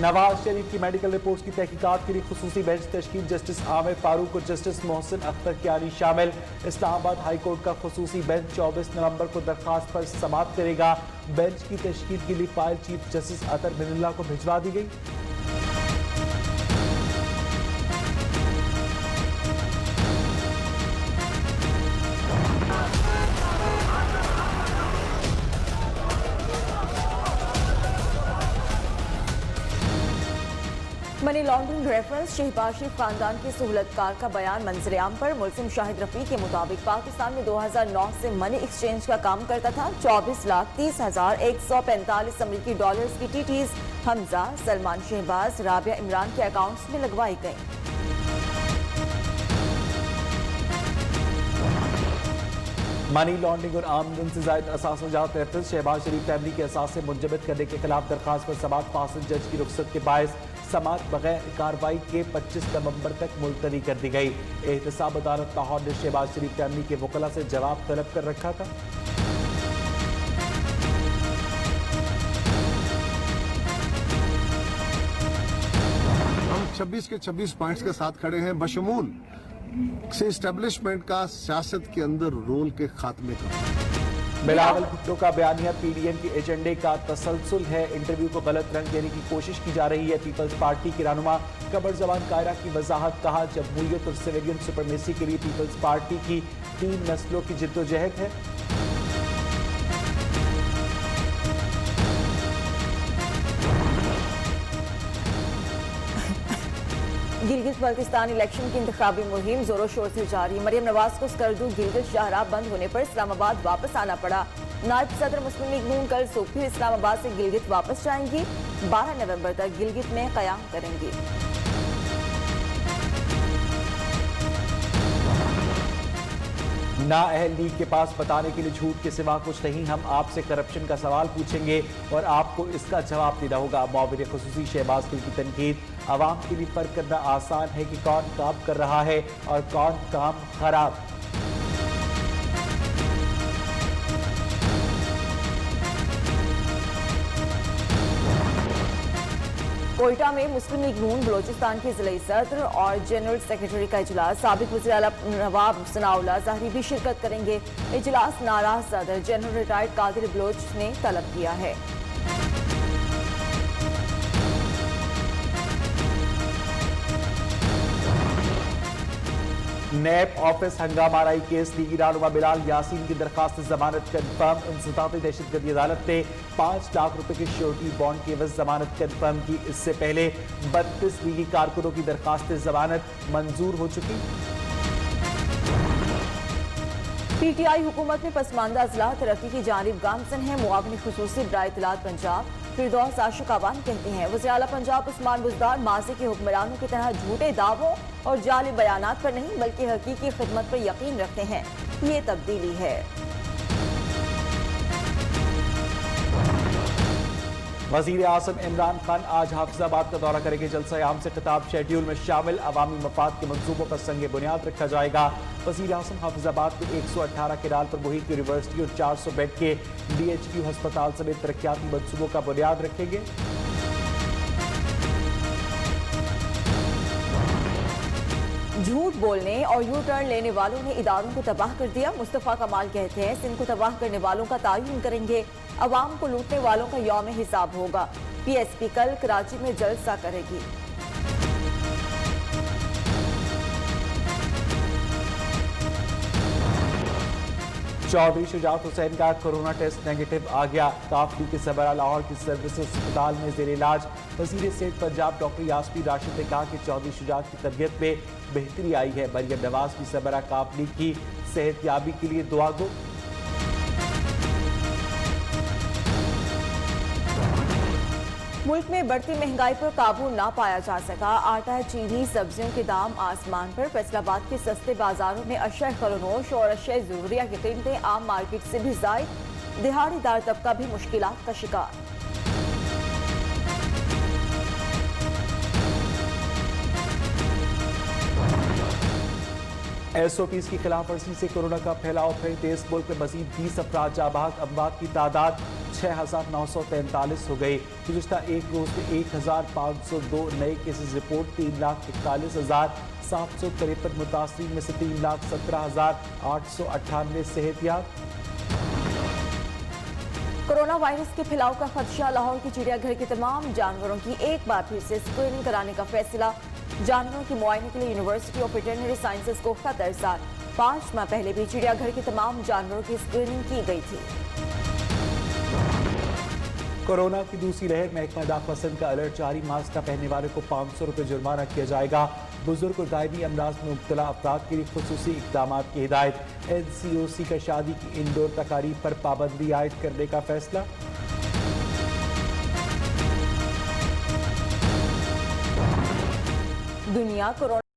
नवाज शरीफ की medical reports की तहकीकात के लिए खुसूसी बेंच तश्कील, जस्टिस आमिर फारूक और जस्टिस मोहसिन अख्तर कियानी शामिल। इस्लामाबाद हाई कोर्ट का खुसूसी बेंच 24 नवंबर को दरखास्त पर समाअत करेगा। बेंच की तश्कील के लिए फाइल चीफ जस्टिस अतर बिनुल्लाह को भिजवा दी गई। मनी लॉन्ड्रिंग रेफरेंस शहबाज शरीफ खानदान के सहूलतकार का बयान मंजर-ए-आम पर। मुल्जिम शाहिद रफी के मुताबिक पाकिस्तान में 2009 से मनी एक्सचेंज का काम करता था। 24,30,145 अमरीकी डॉलर्स की टीटीज हमजा, सलमान शहबाज, राबिया इमरान के अकाउंट्स में लगवाई गई। मनी लॉन्ड्रिंग और आमदन से जायद असास जात रेफरेंस शहबाज शरीफ फैमिली के असास से मुंजमद करने के खिलाफ दरखास्त पर समाअत फासिल जज की रुख्सत के बायस समाअत बगैर कार्रवाई के 25 नवंबर तक मुलतवी कर दी गई। एहतसाब अदालत लाहौर ने शहबाज शरीफ फैमिली के वकला से जवाब तलब कर रखा था। हम 26 के 26 पॉइंट्स के साथ खड़े हैं, बशमूल से इस्टेब्लिशमेंट का सियासत के अंदर रोल के खात्मे का। बिलावल भुट्टो का बयानिया पीडीएम के एजेंडे का तसलसल है। इंटरव्यू को गलत रंग देने की कोशिश की जा रही है। पीपल्स पार्टी के रहनुमा कमर जवान कायरा की वजाहत, कहा जमहूरियत और सिविलियन सुपरमेसी के लिए पीपल्स पार्टी की 3 नस्लों की जिद्दोजहद है। गिलगित बल्तिस्तान इलेक्शन की इंतखाबी मुहिम जोरों शोर से जारी। मरियम नवाज को स्कर्दू गिलगित शाहराह बंद होने पर इस्लामाबाद वापस आना पड़ा। नायब सदर मुस्लिम लीग नून कल सुबह इस्लामाबाद से गिलगित वापस जाएंगी। 12 नवंबर तक गिलगित में कयाम करेंगी। ना अहल लीग के पास बताने के लिए झूठ के सिवा कुछ नहीं। हम आपसे करप्शन का सवाल पूछेंगे और आपको इसका जवाब देना होगा। मुआविन खुसूसी शहबाज गिल की तनकीद, आवाम के लिए फर्क करना आसान है कि कौन काम कर रहा है और कौन काम खराब। कोयटा में मुस्लिम लीग नून बलोचिस्तान के जिले सदर और जनरल सेक्रेटरी का इजलास। साबिक वज़ीर आला नवाब सनाउल्लाह ज़ाहरी भी शिरकत करेंगे। इजलास नाराज सदर जनरल रिटायर्ड कादिर बलोच ने तलब किया है। नैब ऑफिस हंगामाराई केस लीगी रहनुमा बिलाल यासीन की दरखास्त जमानत कन्फर्म। इंसदादी दहशतगर्दी अदालत ने 5 लाख रुपए के श्योरिटी बॉन्ड के एवज जमानत कन्फर्म की। इससे पहले 32 लीगी कारकुनों की दरखास्त जमानत मंजूर हो चुकी। पीटीआई हुकूमत में पसमानदा अजला तरक्की की जानिब गामजन है। मुआविन खुसूसी बराए इत्तलात पंजाब फिरदौस आशिक अवान कहते हैं वज़ीर आला पंजाब उस्मान बुज़दार माजी के हुक्मरानों की तरह झूठे दावों और जाली बयानात पर नहीं बल्कि हकीकी खिदमत पर यकीन रखते हैं। ये तब्दीली है। वज़ीर आज़म इमरान खान आज हाफिजाबाद का दौरा करेंगे। जलसा आम से खिताब शेड्यूल में शामिल। अवामी मफाद के मंसूबों पर संगे बुनियाद रखा जाएगा। वज़ीर आज़म हाफिजाबाद के 118 किराल पर मुहित यूनिवर्सिटी और 400 बेड के DHQ अस्पताल समेत तरक्याती मंसूबों का बुनियाद रखेंगे। झूठ बोलने और यू टर्न लेने वालों ने इदारों को तबाह कर दिया। मुस्तफा कमाल कहते हैं सिंध को तबाह करने वालों का तयन करेंगे। अवाम को लूटने वालों का यौम हिसाब होगा। PSP कल कराची में जलसा करेगी। चौधरी शुजात हुसैन का कोरोना टेस्ट नेगेटिव आ गया। काफली के सबरा लाहौर की सर्विसेज अस्पताल में जेर इलाज। वज़ीर सेहत पंजाब डॉक्टर यास्मीन राशिद ने कहा कि चौधरी शुजात की तबीयत में बेहतरी आई है। मरियम नवाज की सबरा काफली की सेहतयाबी के लिए दुआ गो। मुल्क में बढ़ती महंगाई पर काबू ना पाया जा सका। आटा, चीनी, सब्जियों के दाम आसमान पर। फैसलाबाद के सस्ते बाजारों में अशय खरनोश और अशय जरूरिया की कीमतें आम मार्केट से भी ज़ायद। दिहाड़ीदार तबका भी मुश्किलात का शिकार। SOPs की खिलाफ वर्जी से कोरोना का फैलाव फिर तेज। मुल्क में मजीद 20 अफराद जाँ बहक। अमवात की तादाद 6,943 हो गई। गुज़िश्ता एक रोज में 1,502 नए केसेस रिपोर्ट, 3,41,753 मुतासरीन में से 3,17,898 सेहतियाब। कोरोना वायरस के फैलाव का खदशा, लाहौर की चिड़ियाघर के तमाम जानवरों की एक बार फिर से स्क्रीनिंग कराने का फैसला। जानवरों के मुआयने के लिए यूनिवर्सिटी ऑफ वेटरनरी साइंसेज को खत इरसाल। 5 माह पहले भी चिड़ियाघर के तमाम जानवरों की स्क्रीनिंग की गई थी। कोरोना की दूसरी लहर, महकमा डाकपसंद का अलर्ट जारी। मास्क न पहनने वाले को 500 रुपये जुर्माना किया जाएगा। बुजुर्ग और दायमी अमराज में मुब्तला अफराद के लिए खुसूसी इकदाम की हिदायत। NCOC का शादी की इंडोर तकारीब पर पाबंदी आयद करने का फैसला। दुनिया कोरोना